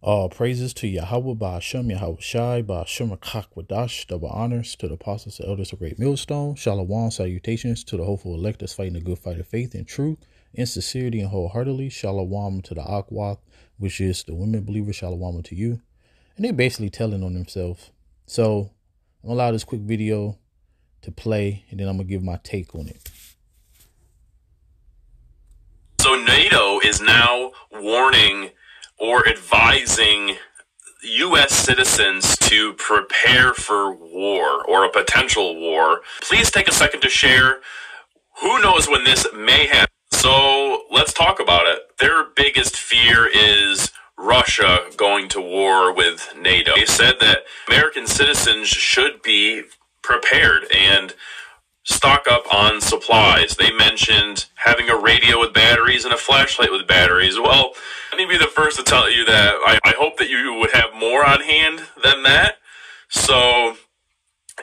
All praises to Yahweh Ba'Shem Yahweh Shai Ba'Shem Wadash. Double honors to the apostles and elders of Great Millstone. Shalom, salutations to the hopeful electors fighting the good fight of faith and truth, in sincerity and wholeheartedly. Shalom to the Akwath, which is the women believers. Shalom to you. And they basically telling on themselves. So I'm gonna allow this quick video to play, and then I'm gonna give my take on it. So NATO is now warning or advising U.S. citizens to prepare for war or a potential war. Please take a second to share. Who knows when this may happen? So let's talk about it. Their biggest fear is Russia going to war with NATO. They said that American citizens should be prepared and stock up on supplies. They mentioned having a radio with batteries and a flashlight with batteries. Well, let me be the first to tell you that I hope that you would have more on hand than that. So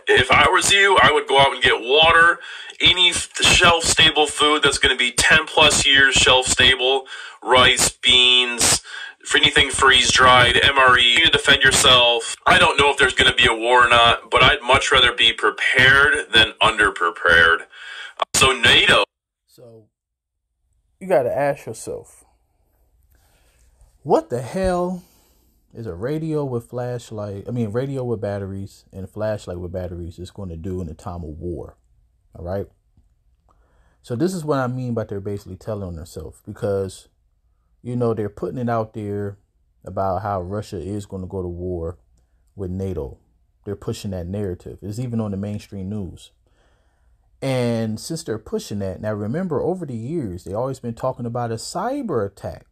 if I was you, I would go out and get water, any shelf-stable food that's going to be 10 plus years shelf-stable, rice, beans, for anything freeze-dried, MRE, you need to defend yourself. I don't know if there's going to be a war or not, but I'd much rather be prepared than underprepared. So NATO. So you got to ask yourself, what the hell is a radio with radio with batteries and a flashlight with batteries is going to do in a time of war? All right. So this is what I mean by they're basically telling on themselves, because they're putting it out there about how Russia is going to go to war with NATO. They're pushing that narrative. It's even on the mainstream news. And since they're pushing that, now remember, over the years, they've always been talking about a cyber attack.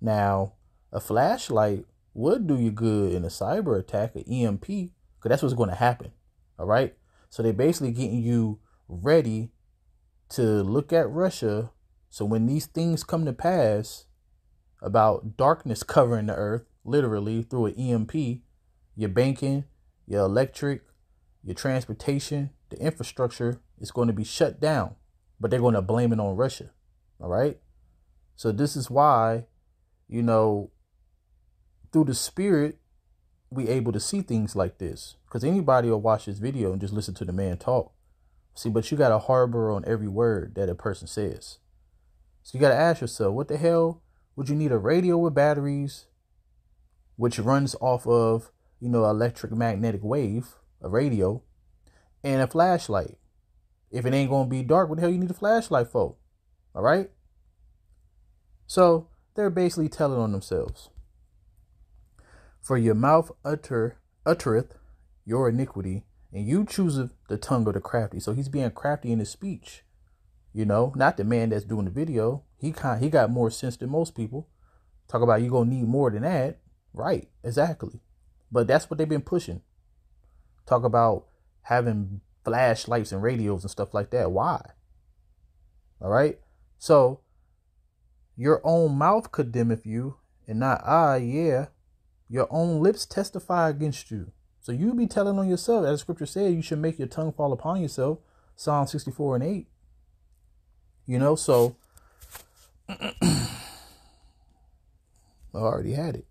Now, a flashlight would do you good in a cyber attack, an EMP, because that's what's going to happen. All right. So they're basically getting you ready to look at Russia. So when these things come to pass, about darkness covering the earth, literally through an EMP, your banking, your electric, your transportation, the infrastructure is going to be shut down, but they're going to blame it on Russia. All right. So this is why, through the spirit, we able to see things like this, because anybody will watch this video and just listen to the man talk. See, but you got to harbor on every word that a person says. So you got to ask yourself, what the hell would you need a radio with batteries, which runs off of, electric magnetic wave, a radio, and a flashlight? If it ain't going to be dark, what the hell you need a flashlight for? All right. So they're basically telling on themselves. For your mouth uttereth your iniquity, and you chooseth the tongue of the crafty. So he's being crafty in his speech. Not the man that's doing the video. He got more sense than most people. Talk about you gonna need more than that. Right, exactly. But that's what they've been pushing. Talk about having flashlights and radios and stuff like that. Why? All right. So your own mouth condemneth you, and not I. Yeah, your own lips testify against you. So you be telling on yourself, as the scripture said, you should make your tongue fall upon yourself. Psalm 64:8. So I already had it.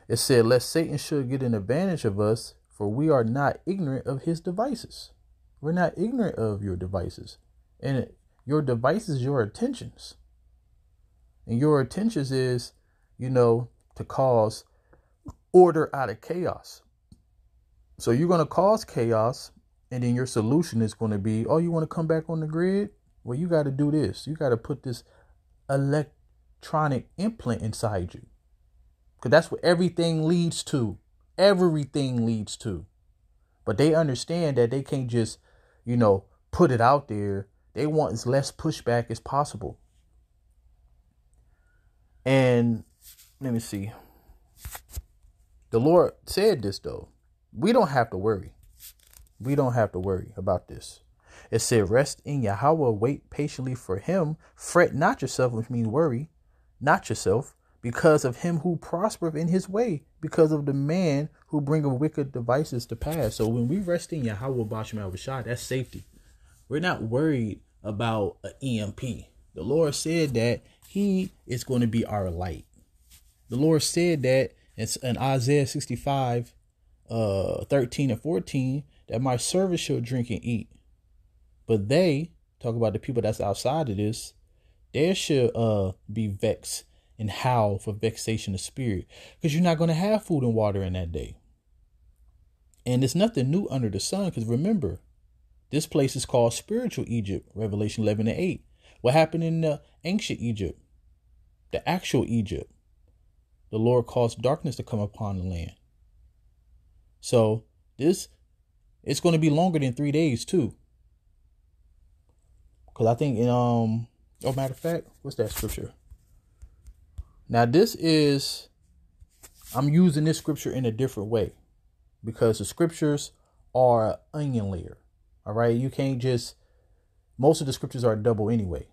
It said, lest Satan should get an advantage of us, for we are not ignorant of his devices. We're not ignorant of your devices. And your devices, your intentions. And your intentions is, to cause order out of chaos. So you're going to cause chaos, and then your solution is going to be, oh, you want to come back on the grid? Well, you got to do this. You got to put this electronic implant inside you, because that's what everything leads to. Everything leads to. But they understand that they can't just, put it out there. They want as less pushback as possible. And let me see. The Lord said this, though. We don't have to worry. We don't have to worry about this. It said, rest in Yahweh, wait patiently for him. Fret not yourself, which means worry not yourself, because of him who prospereth in his way, because of the man who bringeth wicked devices to pass. So when we rest in Yahweh, that's safety. We're not worried about an EMP. The Lord said that he is going to be our light. The Lord said that in Isaiah 65, 13 and 14, that my servants shall drink and eat. But they, talk about the people that's outside of this, they should be vexed and howl for vexation of spirit, because you're not going to have food and water in that day. And it's nothing new under the sun, because remember, this place is called spiritual Egypt, Revelation 11 and 8. What happened in the ancient Egypt, the actual Egypt? The Lord caused darkness to come upon the land. So it's going to be longer than 3 days too. Because I think matter of fact, what's that scripture? Now I'm using this scripture in a different way, because the scriptures are an onion layer. All right. You can't most of the scriptures are double anyway.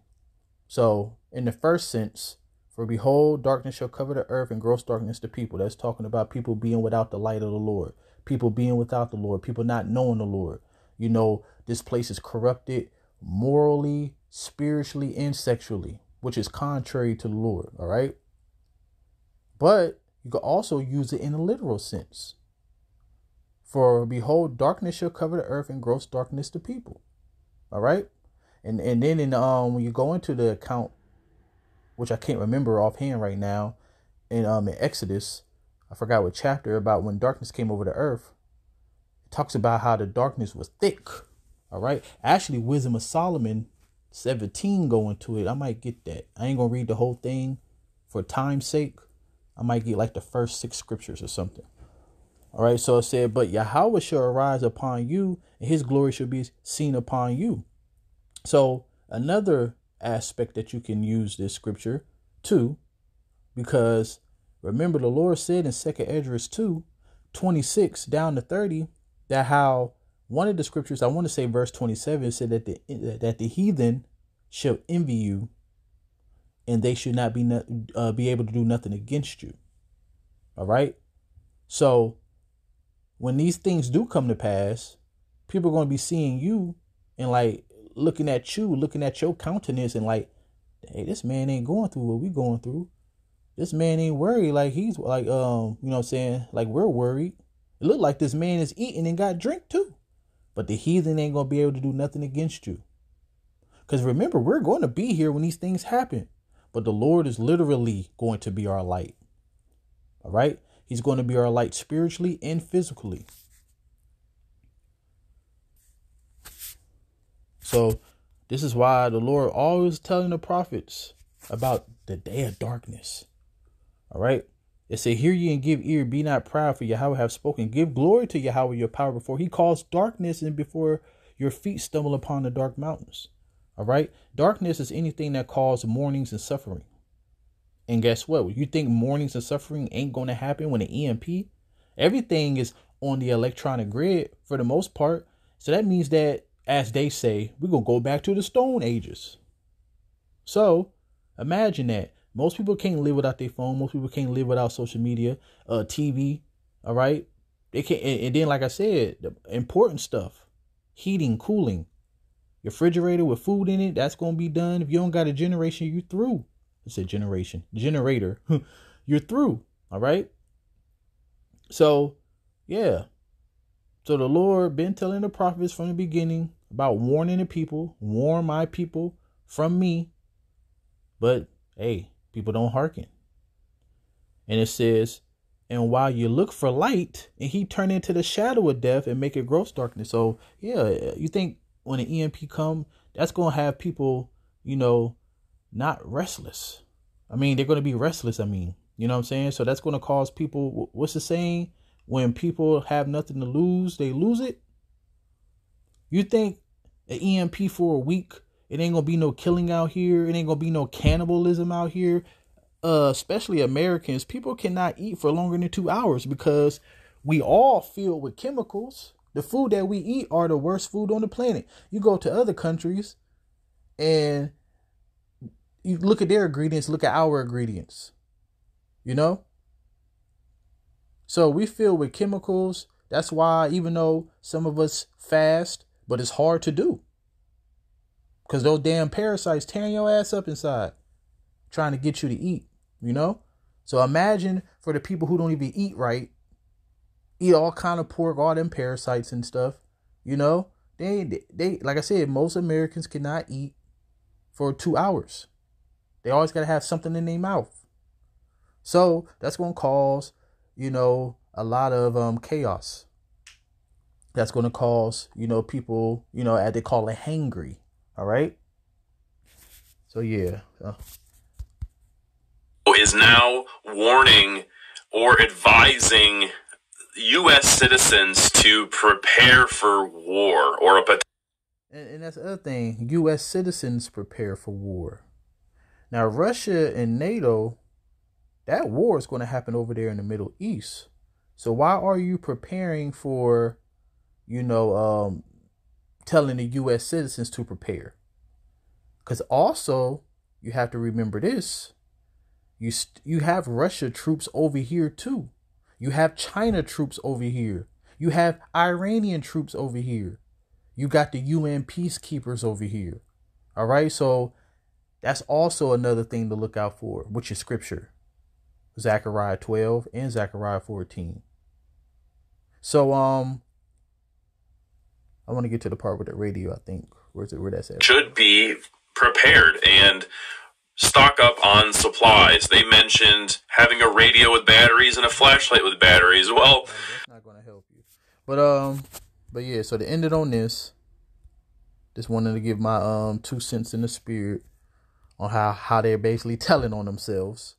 So in the first sense, for behold, darkness shall cover the earth and gross darkness the people. That's talking about people being without the light of the Lord, people being without the Lord, people not knowing the Lord. You know, this place is corrupted morally, spiritually, and sexually, which is contrary to the Lord. All right. But you can also use it in a literal sense. For behold, darkness shall cover the earth and gross darkness the people. All right. And then when you go into the account, which I can't remember offhand right now, in Exodus, I forgot what chapter, about when darkness came over the earth, it talks about how the darkness was thick. All right. Actually, Wisdom of Solomon 17 go into it. I might get that. I ain't gonna read the whole thing for time's sake. I might get like the first 6 scriptures or something. All right. So it said, but Yahweh shall arise upon you, and his glory shall be seen upon you. So another aspect that you can use this scripture to, because remember the Lord said in 2nd Esdras 2:26 down to 30, that how one of the scriptures, I want to say verse 27, said that the heathen shall envy you, and they should not be able to do nothing against you. All right. So when these things do come to pass, people are going to be seeing you and like looking at your countenance and like, hey, this man ain't going through what we going through. This man ain't worried like he's like, you know what I'm saying? Like we're worried. It looked like this man is eating and got drink too. But the heathen ain't going to be able to do nothing against you. Because remember, we're going to be here when these things happen. But the Lord is literally going to be our light. All right. He's going to be our light spiritually and physically. So this is why the Lord always telling the prophets about the day of darkness. All right. It said, hear ye and give ear, be not proud, for Yahweh have spoken. Give glory to Yahweh your power before he caused darkness and before your feet stumble upon the dark mountains. All right. Darkness is anything that causes mournings and suffering. And guess what? You think mournings and suffering ain't going to happen when the EMP? Everything is on the electronic grid for the most part. So that means that, as they say, we're going to go back to the Stone Ages. So imagine that. Most people can't live without their phone. Most people can't live without social media, TV. All right. They can't. And then, like I said, the important stuff, heating, cooling, your refrigerator with food in it. That's going to be done. If you don't got a generation, you're through. It's a generator. You're through. All right. So, yeah. So the Lord been telling the prophets from the beginning about warning the people, warn my people from me. But hey, people don't hearken. And it says, and while you look for light, and he turn into the shadow of death and make it gross darkness. So yeah, you think when an EMP come, that's going to have people, not restless. I mean, they're going to be restless. I mean, you know what I'm saying? So that's going to cause people, what's the saying? When people have nothing to lose, they lose it. You think an EMP for a week, it ain't going to be no killing out here. It ain't going to be no cannibalism out here. Especially Americans, people cannot eat for longer than 2 hours because we all filled with chemicals. The food that we eat are the worst food on the planet. You go to other countries and you look at their ingredients, look at our ingredients, So we filled with chemicals. That's why even though some of us fast, but it's hard to do. Because those damn parasites tearing your ass up inside, trying to get you to eat, So imagine for the people who don't even eat right, eat all kind of pork, all them parasites and stuff, you know, they like I said, most Americans cannot eat for 2 hours. They always got to have something in their mouth. So that's going to cause, you know, a lot of chaos. That's going to cause, you know, people, you know, as they call it, hangry. All right. So, yeah. Is now warning or advising U.S. citizens to prepare for war or a potential. And that's the other thing. U.S. citizens prepare for war. Now, Russia and NATO, that war is going to happen over there in the Middle East. So why are you preparing for, you know, telling the U.S. citizens to prepare? Because also, you have to remember this. You have Russia troops over here, too. You have China troops over here. You have Iranian troops over here. You got the UN peacekeepers over here. All right. So that's also another thing to look out for, which is scripture. Zechariah 12 and Zechariah 14. So, I want to get to the part with the radio, I think. Where that's at? Should be prepared and stock up on supplies. They mentioned having a radio with batteries and a flashlight with batteries. Well, that's not going to help you. But yeah, so to end it on this, just wanted to give my 2 cents in the spirit on how they're basically telling on themselves.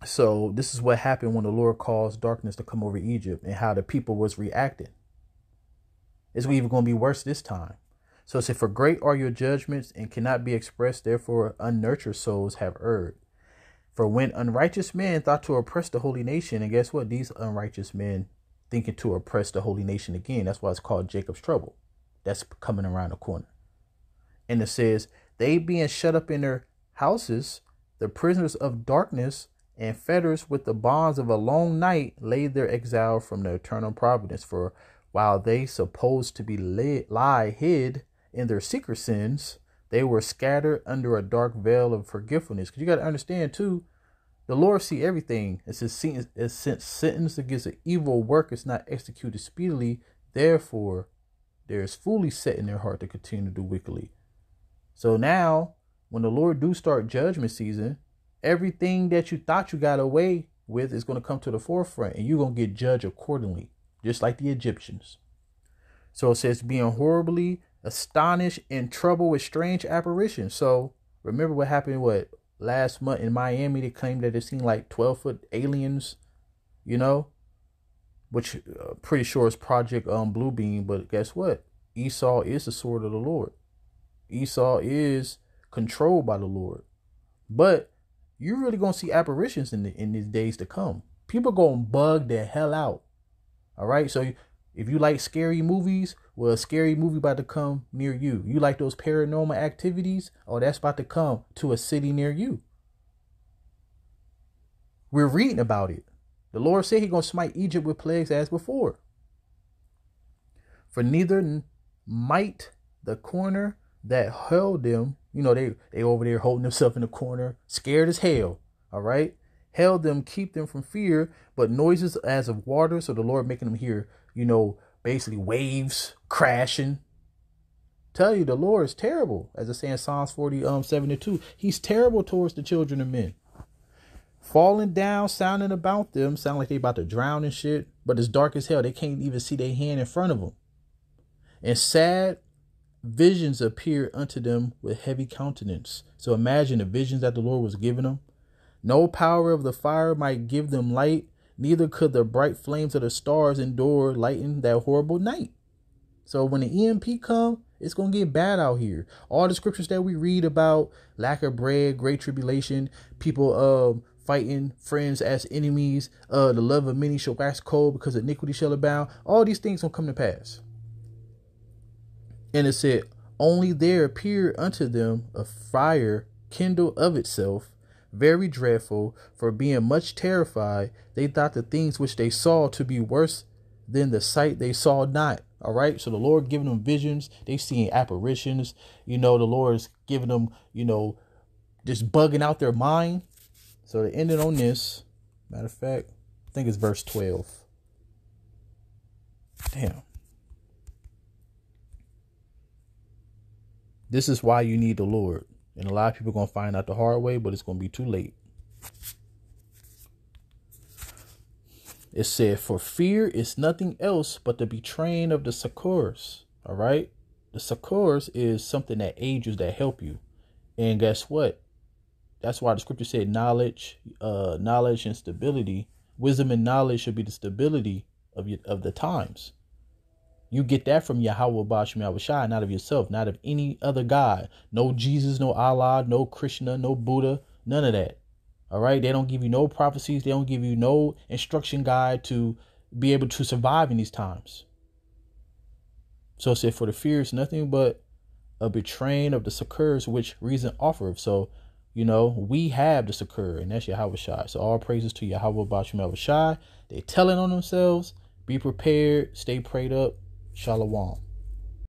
So this is what happened when the Lord caused darkness to come over Egypt and how the people was reacting. It's even going to be worse this time. So it said, for great are your judgments and cannot be expressed. Therefore, unnurtured souls have erred. For when unrighteous men thought to oppress the holy nation, and guess what? These unrighteous men thinking to oppress the holy nation again. That's why it's called Jacob's trouble. That's coming around the corner. And it says, they being shut up in their houses, the prisoners of darkness and fetters with the bonds of a long night, laid their exile from the eternal providence. For while they supposed to be lie hid in their secret sins, they were scattered under a dark veil of forgetfulness. Because you got to understand too, the Lord see everything. It says, since sentence against an evil work is not executed speedily, therefore there is fully set in their heart to continue to do wickedly. So now, when the Lord do start judgment season, everything that you thought you got away with is going to come to the forefront, and you're going to get judged accordingly, just like the Egyptians. So it says, being horribly astonished and troubled with strange apparitions. So remember what happened, last month in Miami? They claimed that it seemed like 12-foot aliens, you know, which pretty sure is Project Bluebeam. But guess what? Esau is the sword of the Lord. Esau is controlled by the Lord. But you're really going to see apparitions in these days to come. People going to bug the hell out. All right. So if you like scary movies, well, a scary movie about to come near you. You like those paranormal activities? Oh, that's about to come to a city near you. We're reading about it. The Lord said he's going to smite Egypt with plagues as before. For neither might the corner that held them, you know, they over there holding themselves in the corner, scared as hell. All right. Held them, keep them from fear, but noises as of water. So the Lord making them hear, you know, basically waves crashing. Tell you, the Lord is terrible. As I say in Psalms 40:72, he's terrible towards the children of men. Falling down, sounding about them, sound like they about to drown and shit, but it's dark as hell. They can't even see their hand in front of them. And sad visions appear unto them with heavy countenance. So imagine the visions that the Lord was giving them. No power of the fire might give them light, neither could the bright flames of the stars endure lighten that horrible night. So when the EMP come, it's going to get bad out here. All the scriptures that we read about lack of bread, great tribulation, people fighting friends as enemies, the love of many shall wax cold because iniquity shall abound. All these things will come to pass. And it said, only there appeared unto them a fire kindled of itself, very dreadful, for being much terrified, they thought the things which they saw to be worse than the sight they saw not. All right. So the Lord giving them visions. They seeing apparitions. You know, the Lord is giving them, you know, just bugging out their mind. So they ended on this. Matter of fact, I think it's verse 12. Damn. This is why you need the Lord. And a lot of people are going to find out the hard way, but it's going to be too late. It said, for fear is nothing else but the betraying of the succors. All right. The succors is something that aids you, that help you. And guess what? That's why the scripture said knowledge and stability. Wisdom and knowledge should be the stability of the times. You get that from Yahweh Ba'Shem Yahushua, not of yourself, not of any other God. No Jesus, no Allah, no Krishna, no Buddha, none of that. All right. They don't give you no prophecies. They don't give you no instruction guide to be able to survive in these times. So it said, for the fear is nothing but a betraying of the succors, which reason offereth. So, you know, we have the succor, and that's Yahweh Shai. So all praises to Yahweh Ba'Shem Yahushua. They telling on themselves. Be prepared. Stay prayed up. Shalom.